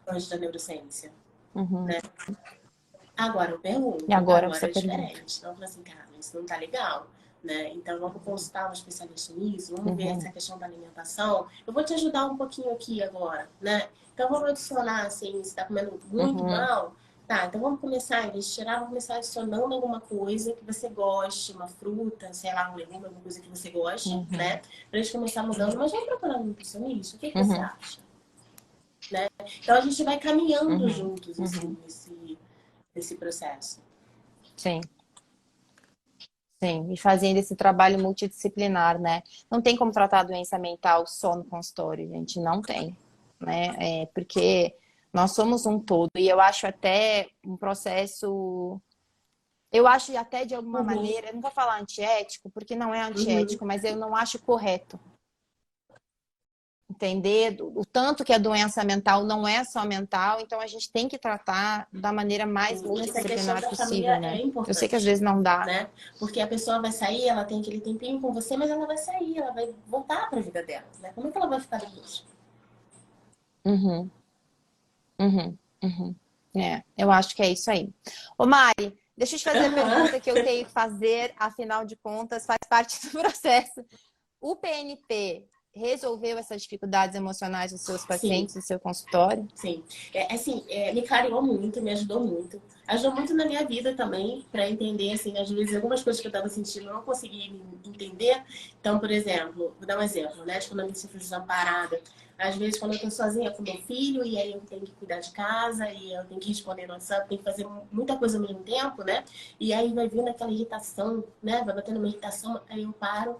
antes da neurociência, uhum. né? Agora eu E pergunto, agora agora você é pergunta. diferente. Então eu falo assim, cara, isso não tá legal, né? Então vamos consultar um especialista nisso, vamos ver Uhum, essa questão da alimentação. Eu vou te ajudar um pouquinho aqui agora, né? Então vamos adicionar, assim, se tá comendo muito uhum, mal, tá, então vamos começar, em vez de tirar, vamos começar adicionando alguma coisa que você goste, uma fruta, sei lá, um legume, alguma coisa que você goste, uhum, né? Pra gente começar mudando, mas vamos procurar um nutricionista? O que, que você uhum, acha? Né? Então a gente vai caminhando uhum, juntos, assim, uhum. nesse processo. Sim. Sim, e fazendo esse trabalho multidisciplinar, né? Não tem como tratar a doença mental só no consultório, gente, não tem, né? Porque nós somos um todo, e eu acho até um processo, eu acho até de alguma Uhum, maneira, eu não vou falar antiético, porque não é uhum. antiético, mas eu não acho correto entender o tanto que a doença mental não é só mental, então a gente tem que tratar da maneira mais E essa questão multidisciplinar da família possível, é né? Eu sei que às importante, vezes não dá. né? Porque a pessoa vai sair, ela tem aquele tempinho com você, mas ela vai sair, ela vai voltar para a vida dela, né? Como é que ela vai ficar depois? Uhum. Uhum, uhum. Eu acho que é isso aí. Ô Mari, deixa eu te fazer a Aham. pergunta que eu tenho que fazer, afinal de contas, faz parte do processo. O PNP resolveu essas dificuldades emocionais dos seus Sim, pacientes no seu consultório? sim. Assim, me clareou muito, me ajudou muito. Ajudou muito na minha vida também, para entender, assim, às vezes algumas coisas que eu estava sentindo eu não conseguia entender. Então, por exemplo, vou dar um exemplo, né? Quando eu me sinto desamparada. Às vezes, quando eu estou sozinha com meu filho, e aí eu tenho que cuidar de casa, e eu tenho que responder no WhatsApp, tenho que fazer muita coisa ao mesmo tempo, né? E aí vai vindo aquela irritação, né? Vai batendo uma irritação, aí eu paro,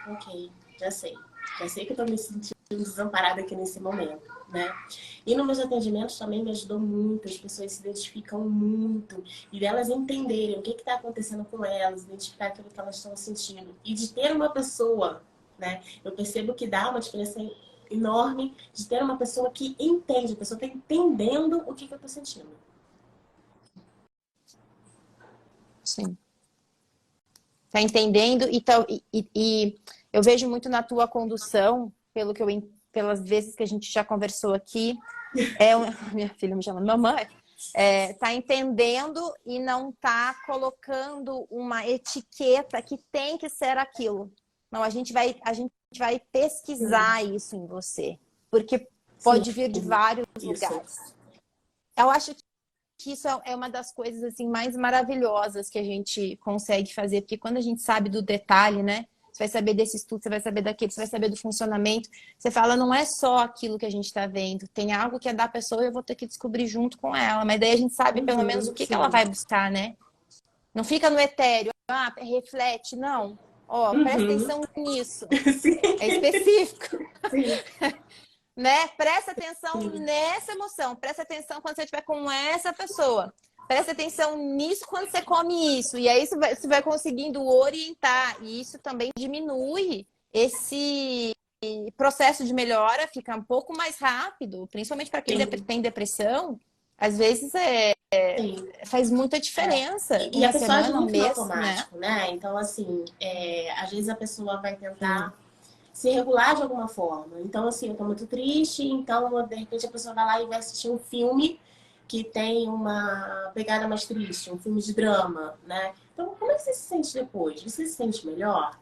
ok, já sei. Já sei que eu estou me sentindo desamparada aqui nesse momento, né? E nos meus atendimentos também me ajudou muito, as pessoas se identificam muito e delas entenderem o que está acontecendo com elas, identificar aquilo que elas estão sentindo. E de ter uma pessoa, né? Eu percebo que dá uma diferença enorme de ter uma pessoa que entende, a pessoa está entendendo o que eu estou sentindo. Sim. Tá entendendo? E eu vejo muito na tua condução, pelas vezes que a gente já conversou aqui, minha filha me chama mamãe, tá entendendo e não tá colocando uma etiqueta que tem que ser aquilo. Não, a gente vai Sim, pesquisar isso em você, porque sim, pode vir de vários isso. lugares. Eu acho que isso é uma das coisas assim mais maravilhosas que a gente consegue fazer, porque quando a gente sabe do detalhe, né? você vai saber desse estudo, você vai saber daquele, você vai saber do funcionamento. Você fala, não é só aquilo que a gente está vendo, tem algo que é da pessoa e eu vou ter que descobrir junto com ela. Mas daí a gente sabe pelo menos o que que ela sim. vai buscar, né? Não fica no etéreo, reflete, não. Ó, presta Uhum. atenção nisso. Sim, É específico. sim, Né? Presta atenção sim. nessa emoção, presta atenção quando você estiver com essa pessoa. Presta atenção nisso quando você come isso. E aí você vai conseguindo orientar. E isso também diminui esse processo de melhora, fica um pouco mais rápido, principalmente para quem Sim, tem depressão. Às vezes sim. faz muita É. diferença. E a Uma pessoa age semana, um muito no mês, né? automático, né? Então, assim, às vezes a pessoa vai Sim. tentar se regular de alguma forma. Então, assim, eu tô muito triste, então, de repente, a pessoa vai lá e vai assistir um filme que tem uma pegada mais triste, um filme de drama, né? Então, como é que você se sente depois? Você se sente melhor?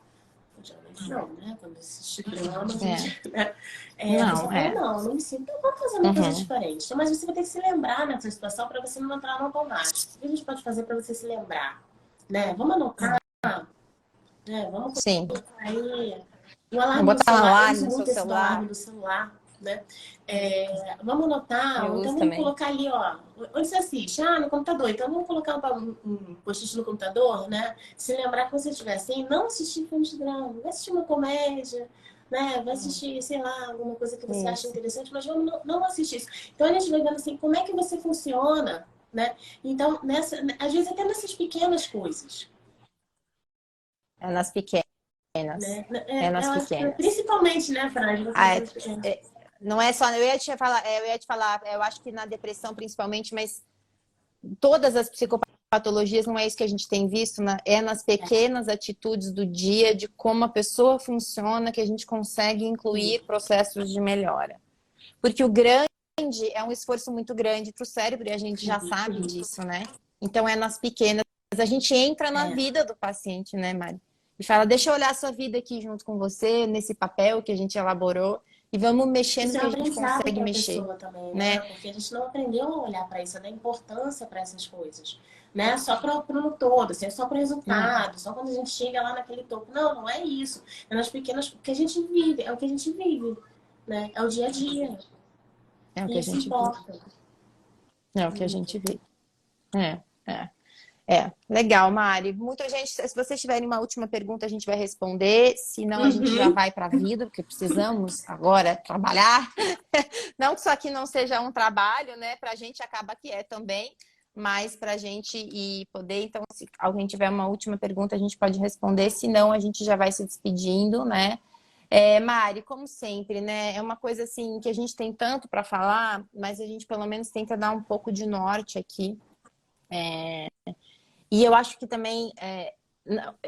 Geralmente não, né? Quando assiste drama, a É. gente, né? A pessoa Não, fala, é. não me sinto, então vamos fazer uma coisa Uhum. diferente. Então, mas você vai ter que se lembrar nessa situação para você não entrar no automático. O que a gente pode fazer para você se lembrar? Né? Vamos anotar, né? Vamos Sim. colocar aí um Vou alarme no botar um celular. Eu alarme uso no seu muito esse do alarme celular. do celular, né? Vamos anotar, Eu ou então uso vamos também. colocar ali, ó. Onde você assiste? Ah, no computador. Então vamos colocar um post-it no computador, né? Se lembrar que você estiver assim, não assistir filmes de drama, vai assistir uma comédia, né? Vai assistir, sei lá, alguma coisa que você acha Isso. interessante, mas vamos não assistir isso. Então a gente vai vendo assim, como é que você funciona, né? Então, às vezes até nessas pequenas coisas, É nas pequenas. né? É nas Eu acho que pequenas. principalmente, né, Fran, você Ah, nas pequenas. não é só. Eu ia te falar, eu acho que na depressão principalmente, mas todas as psicopatologias não é isso que a gente tem visto, né? É nas pequenas atitudes do dia, de como a pessoa funciona, que a gente consegue incluir processos de melhora. Porque o grande é um esforço muito grande para o cérebro e a gente já sabe disso, né? Então é nas pequenas. A gente entra na É. vida do paciente, né, Mari? E fala, deixa eu olhar a sua vida aqui junto com você, nesse papel que a gente elaborou, e vamos mexer no Isso é que um a gente aprendizado consegue para a mexer, pessoa também, né? né? Porque a gente não aprendeu a olhar para isso, a dar importância para essas coisas, né? Só para o todo, assim, é só para o É, resultado, só quando a gente chega lá naquele topo. Não, não é isso. É nas pequenas, porque a gente vive, é o que a gente vive, né? É o dia a dia. é o que E a isso gente vive. importa É o que a muito. gente vive. É, é. Legal, Mari. Muita gente, se vocês tiverem uma última pergunta, a gente vai responder. Se não, a gente já Uhum. vai para a vida, porque precisamos agora trabalhar. Não que isso aqui não seja um trabalho, né? Para a gente acaba que é também, mas para a gente ir poder. Então, se alguém tiver uma última pergunta, a gente pode responder. Se não, a gente já vai se despedindo, né? Mari, como sempre, né? É uma coisa assim que a gente tem tanto para falar, mas a gente pelo menos tenta dar um pouco de norte aqui. E eu acho que também,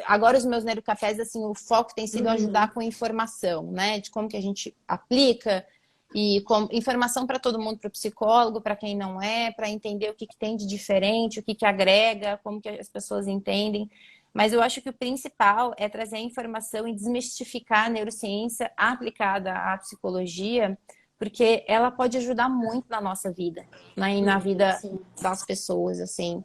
agora os meus neurocafés, assim, o foco tem sido Uhum. ajudar com informação, né? De como que a gente aplica e informação para todo mundo, para o psicólogo, para quem não é, para entender o que tem de diferente, o que agrega, como que as pessoas entendem. Mas eu acho que o principal é trazer a informação e desmistificar a neurociência aplicada à psicologia, porque ela pode ajudar muito na nossa vida, né? E na vida Sim. das pessoas, assim.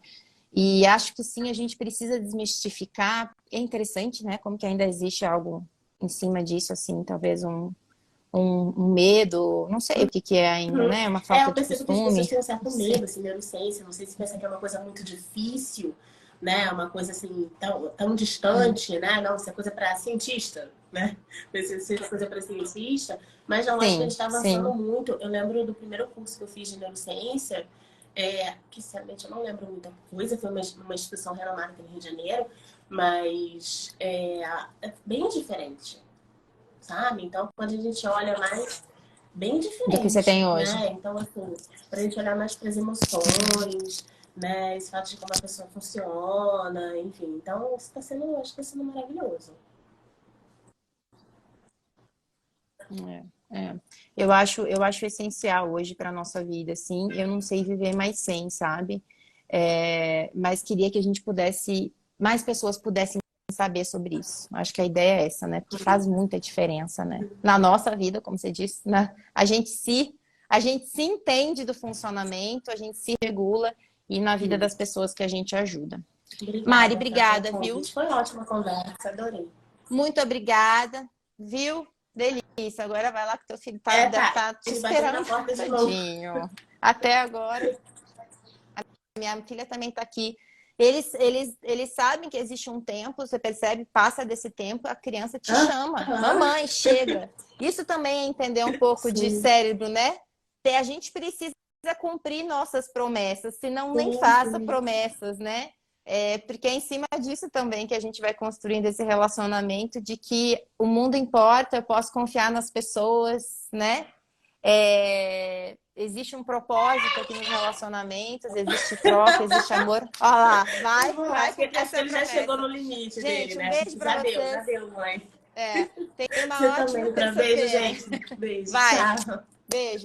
E acho que sim, a gente precisa desmistificar. É interessante, né? Como que ainda existe algo em cima disso, assim, talvez um medo, não sei o que é ainda, Uhum. né? Uma falta Eu de percebo que as pessoas costume, têm um não certo medo, sei. assim, neurociência. Não sei se pensa que é uma coisa muito difícil, né? Uma coisa assim, tão distante, né? Não, isso é coisa para cientista, né? Isso é coisa para cientista. Mas não, acho que a gente Sim, está avançando sim. muito. Eu lembro do primeiro curso que eu fiz de neurociência, que sinceramente eu não lembro muita coisa, foi uma instituição renomada aqui no Rio de Janeiro, mas é bem diferente, sabe? Então, quando a gente olha mais bem Do que você diferente, tem hoje. né? Então, assim, para a gente olhar mais para as emoções, né? Esse fato de como a pessoa funciona, enfim. Então, isso está sendo, eu acho que está sendo maravilhoso. É. Eu acho essencial hoje para a nossa vida, assim. Eu não sei viver mais sem, sabe? Mas queria que a gente pudesse, mais pessoas pudessem saber sobre isso. Acho que a ideia é essa, né? Porque faz muita diferença, né? Na nossa vida, como você disse, né? A gente se entende do funcionamento, a gente se regula e na vida Sim. das pessoas que a gente ajuda. Mari, Obrigada, Fran, pelo obrigada, viu? convite. Foi ótima a conversa, adorei. Muito obrigada, viu? Delícia. Agora vai lá que teu filho deve Tá. estar te Ele bateu na esperando, porta de novo. tadinho. Até agora. Minha filha também está aqui. Eles sabem que existe um tempo, você percebe, passa desse tempo, a criança te chama. Mamãe, chega. Isso também é entender um pouco de Sim. cérebro, né? A gente precisa cumprir nossas promessas, senão nem Sim, faça sim. promessas, né? Porque é em cima disso também que a gente vai construindo esse relacionamento de que o mundo importa, eu posso confiar nas pessoas, né? Existe um propósito aqui nos relacionamentos, existe troca, existe amor. Olha lá, vai cumprir Acho que essa ele já chegou promessa. no limite dele, Gente, um né? Acho beijo que para já vocês. deu, mãe. Tenha uma Você ótima também, pra beijo, terça-feira. gente. Beijo, Vai, tchau. beijo.